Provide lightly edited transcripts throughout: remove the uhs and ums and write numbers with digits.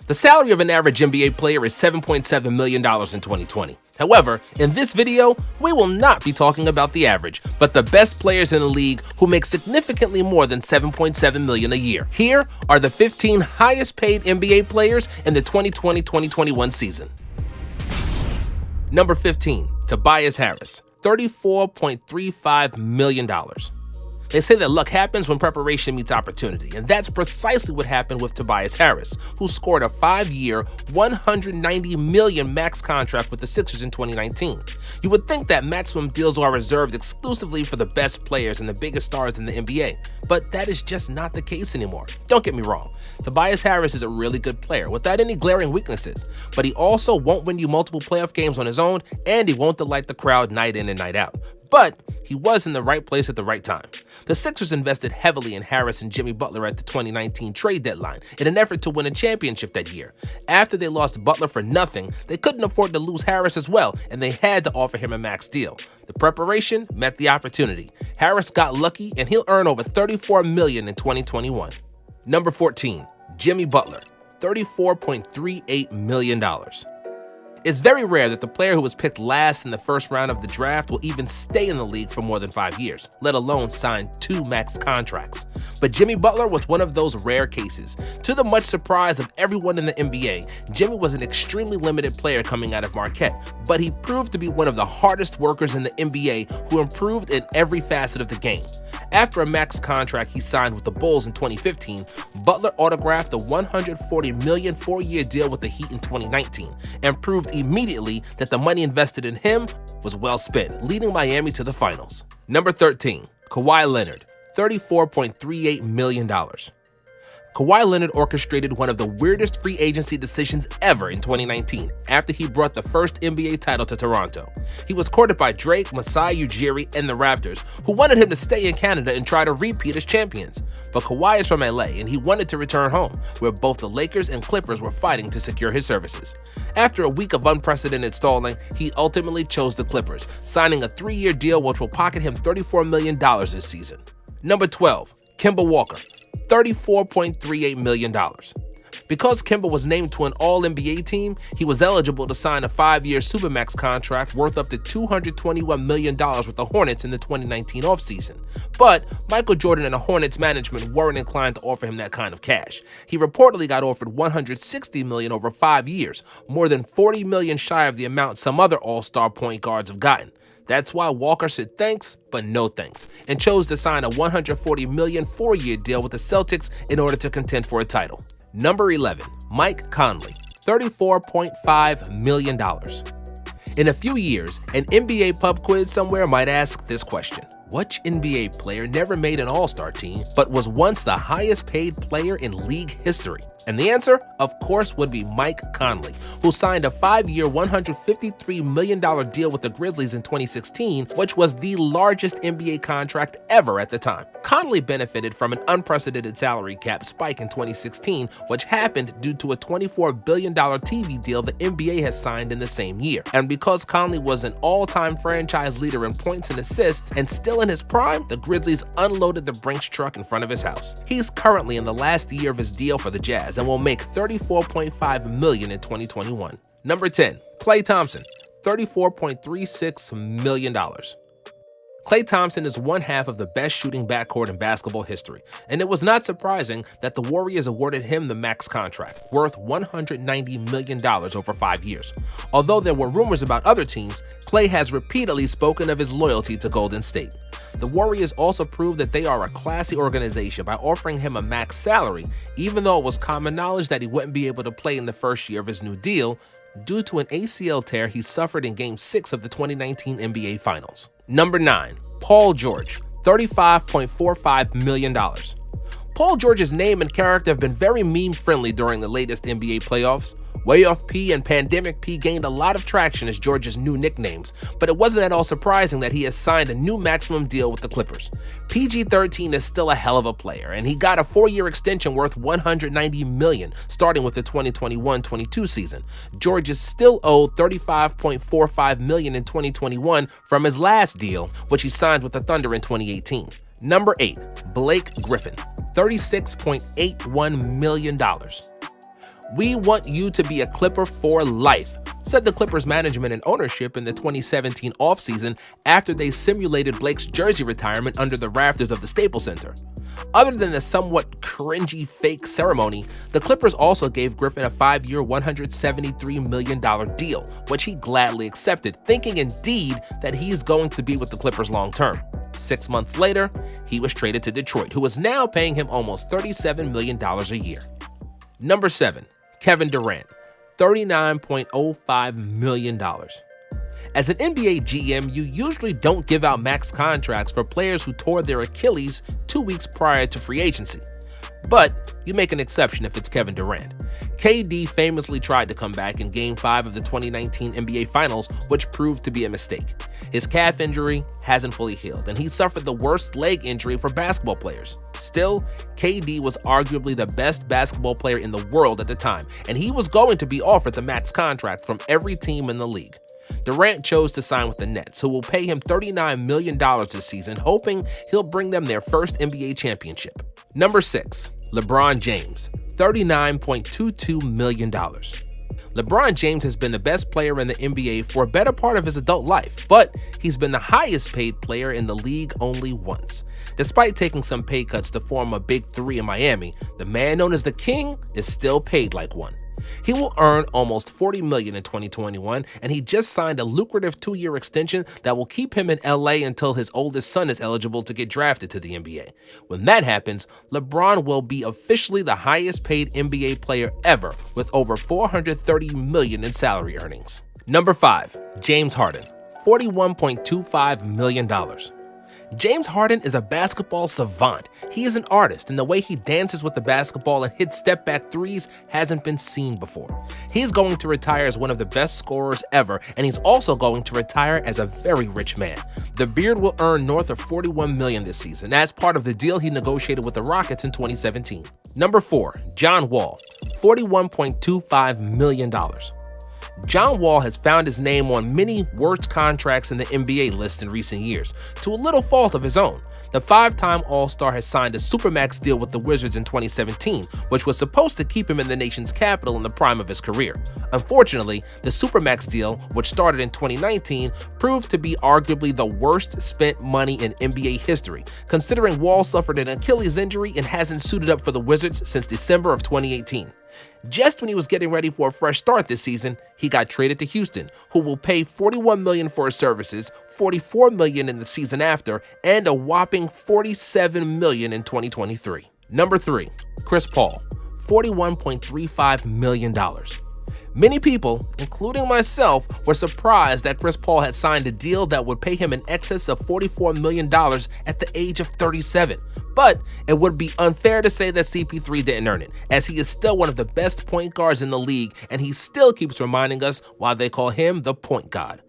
The salary of an average NBA player is $7.7 million in 2020. However, in this video, we will not be talking about the average, but the best players in the league who make significantly more than $7.7 million a year. Here are the 15 highest paid NBA players in the 2020-2021 season. Number 15, Tobias Harris, $34.35 million. They say that luck happens when preparation meets opportunity, and that's precisely what happened with Tobias Harris, who scored a 5-year, $190 million max contract with the Sixers in 2019. You would think that maximum deals are reserved exclusively for the best players and the biggest stars in the NBA, but that is just not the case anymore. Don't get me wrong, Tobias Harris is a really good player without any glaring weaknesses, but he also won't win you multiple playoff games on his own, and he won't delight the crowd night in and night out. But he was in the right place at the right time. The Sixers invested heavily in Harris and Jimmy Butler at the 2019 trade deadline in an effort to win a championship that year. After they lost Butler for nothing, they couldn't afford to lose Harris as well, and they had to offer him a max deal. The preparation met the opportunity. Harris got lucky, and he'll earn over $34 million in 2021. Number 14, Jimmy Butler, $34.38 million. It's very rare that the player who was picked last in the first round of the draft will even stay in the league for more than 5 years, let alone sign 2 max contracts. But Jimmy Butler was one of those rare cases. To the much surprise of everyone in the NBA, Jimmy was an extremely limited player coming out of Marquette, but he proved to be one of the hardest workers in the NBA who improved in every facet of the game. After a max contract he signed with the Bulls in 2015, Butler autographed a $140 million 4-year deal with the Heat in 2019 and proved immediately that the money invested in him was well spent, leading Miami to the finals. Number 13, Kawhi Leonard, $34.38 million. Kawhi Leonard orchestrated one of the weirdest free agency decisions ever in 2019 after he brought the first NBA title to Toronto. He was courted by Drake, Masai Ujiri, and the Raptors, who wanted him to stay in Canada and try to repeat as champions. But Kawhi is from LA, and he wanted to return home, where both the Lakers and Clippers were fighting to secure his services. After a week of unprecedented stalling, he ultimately chose the Clippers, signing a 3-year deal which will pocket him $34 million this season. Number 12, Kemba Walker, $34.38 million. Because Kemba was named to an All-NBA team, he was eligible to sign a 5-year Supermax contract worth up to $221 million with the Hornets in the 2019 offseason. But Michael Jordan and the Hornets management weren't inclined to offer him that kind of cash. He reportedly got offered $160 million over 5 years, more than $40 million shy of the amount some other All-Star point guards have gotten. That's why Walker said thanks, but no thanks, and chose to sign a $140 million 4-year deal with the Celtics in order to contend for a title. Number 11, Mike Conley, $34.5 million. In a few years, an NBA pub quiz somewhere might ask this question: which NBA player never made an All-Star team but was once the highest paid player in league history? And the answer, of course, would be Mike Conley, who signed a 5-year, $153 million deal with the Grizzlies in 2016, which was the largest NBA contract ever at the time. Conley benefited from an unprecedented salary cap spike in 2016, which happened due to a $24 billion TV deal the NBA has signed in the same year. And because Conley was an all-time franchise leader in points and assists, and still in his prime, the Grizzlies unloaded the Brinks truck in front of his house. He's currently in the last year of his deal for the Jazz and will make $34.5 million in 2021. Number 10, Klay Thompson, $34.36 million. Klay Thompson is one half of the best shooting backcourt in basketball history, and it was not surprising that the Warriors awarded him the max contract, worth $190 million over 5 years. Although there were rumors about other teams, Klay has repeatedly spoken of his loyalty to Golden State. The Warriors also proved that they are a classy organization by offering him a max salary, even though it was common knowledge that he wouldn't be able to play in the first year of his new deal due to an ACL tear he suffered in Game 6 of the 2019 NBA Finals. Number 9, Paul George, $35.45 million. Paul George's name and character have been very meme-friendly during the latest NBA playoffs. Way Off P and Pandemic P gained a lot of traction as George's new nicknames, but it wasn't at all surprising that he has signed a new maximum deal with the Clippers. PG-13 is still a hell of a player, and he got a 4-year extension worth $190 million, starting with the 2021-22 season. George is still owed $35.45 million in 2021 from his last deal, which he signed with the Thunder in 2018. Number 8, Blake Griffin, $36.81 million. "We want you to be a Clipper for life," said the Clippers management and ownership in the 2017 offseason after they simulated Blake's jersey retirement under the rafters of the Staples Center. Other than the somewhat cringy fake ceremony, the Clippers also gave Griffin a 5-year, $173 million deal, which he gladly accepted, thinking indeed that he's going to be with the Clippers long term. 6 months later, he was traded to Detroit, who is now paying him almost $37 million a year. Number 7. Kevin Durant, $39.05 million. As an NBA GM, you usually don't give out max contracts for players who tore their Achilles 2 weeks prior to free agency. But you make an exception if it's Kevin Durant. KD famously tried to come back in Game 5 of the 2019 NBA Finals, which proved to be a mistake. His calf injury hasn't fully healed, and he suffered the worst leg injury for basketball players. Still, KD was arguably the best basketball player in the world at the time, and he was going to be offered the max contract from every team in the league. Durant chose to sign with the Nets, who will pay him $39 million this season, hoping he'll bring them their first NBA championship. Number 6. LeBron James, $39.22 million. LeBron James has been the best player in the NBA for a better part of his adult life, but he's been the highest paid player in the league only once. Despite taking some pay cuts to form a big three in Miami, the man known as the King is still paid like one. He will earn almost $40 million in 2021, and he just signed a lucrative 2-year extension that will keep him in LA until his oldest son is eligible to get drafted to the NBA. When that happens, LeBron will be officially the highest paid NBA player ever, with over $430 million in salary earnings. Number 5. James Harden, $41.25 million. James Harden is a basketball savant. He is an artist, and the way he dances with the basketball and hits step-back threes hasn't been seen before. He's going to retire as one of the best scorers ever, and he's also going to retire as a very rich man. The Beard will earn north of $41 million this season, as part of the deal he negotiated with the Rockets in 2017. Number 4. John Wall, $41.25 million. John Wall has found his name on many worst contracts in the NBA list in recent years, to a little fault of his own. The 5-time All-Star has signed a Supermax deal with the Wizards in 2017, which was supposed to keep him in the nation's capital in the prime of his career. Unfortunately, the Supermax deal, which started in 2019, proved to be arguably the worst spent money in NBA history, considering Wall suffered an Achilles injury and hasn't suited up for the Wizards since December of 2018. Just when he was getting ready for a fresh start this season, he got traded to Houston, who will pay $41 million for his services, $44 million in the season after, and a whopping $47 million in 2023. Number 3. Chris Paul, $41.35 million. Many people, including myself, were surprised that Chris Paul had signed a deal that would pay him in excess of $44 million at the age of 37. But it would be unfair to say that CP3 didn't earn it, as he is still one of the best point guards in the league, and he still keeps reminding us why they call him the point god.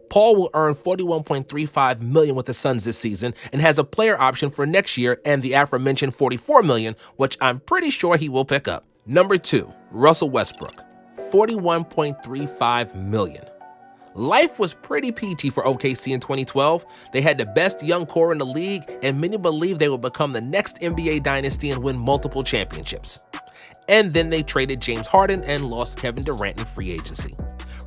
Paul will earn $41.35 million with the Suns this season and has a player option for next year and the aforementioned $44 million, which I'm pretty sure he will pick up. Number 2. Russell Westbrook, $41.35 million. Life was pretty peachy for OKC in 2012. They had the best young core in the league, and many believed they would become the next NBA dynasty and win multiple championships. And then they traded James Harden and lost Kevin Durant in free agency.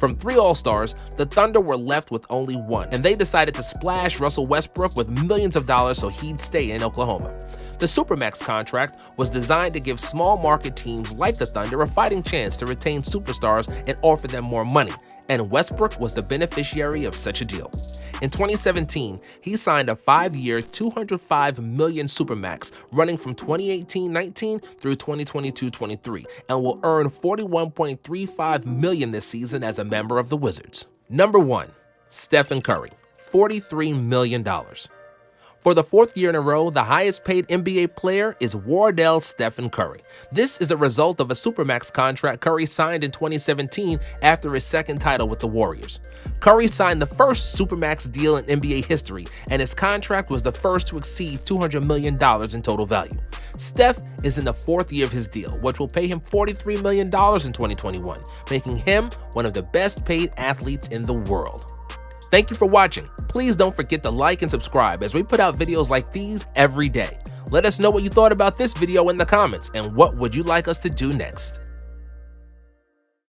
From 3 All-Stars, the Thunder were left with only one, and they decided to splash Russell Westbrook with millions of dollars so he'd stay in Oklahoma. The Supermax contract was designed to give small market teams like the Thunder a fighting chance to retain superstars and offer them more money, and Westbrook was the beneficiary of such a deal. In 2017, he signed a 5-year, $205 million Supermax running from 2018-19 through 2022-23 and will earn $41.35 million this season as a member of the Wizards. Number 1. Stephen Curry, $43 million. For the 4th year in a row, the highest paid NBA player is Wardell Stephen Curry. This is a result of a Supermax contract Curry signed in 2017 after his 2nd title with the Warriors. Curry signed the first Supermax deal in NBA history, and his contract was the first to exceed $200 million in total value. Steph is in the 4th year of his deal, which will pay him $43 million in 2021, making him one of the best paid athletes in the world. Thank you for watching. Please don't forget to like and subscribe as we put out videos like these every day. Let us know what you thought about this video in the comments and what would you like us to do next.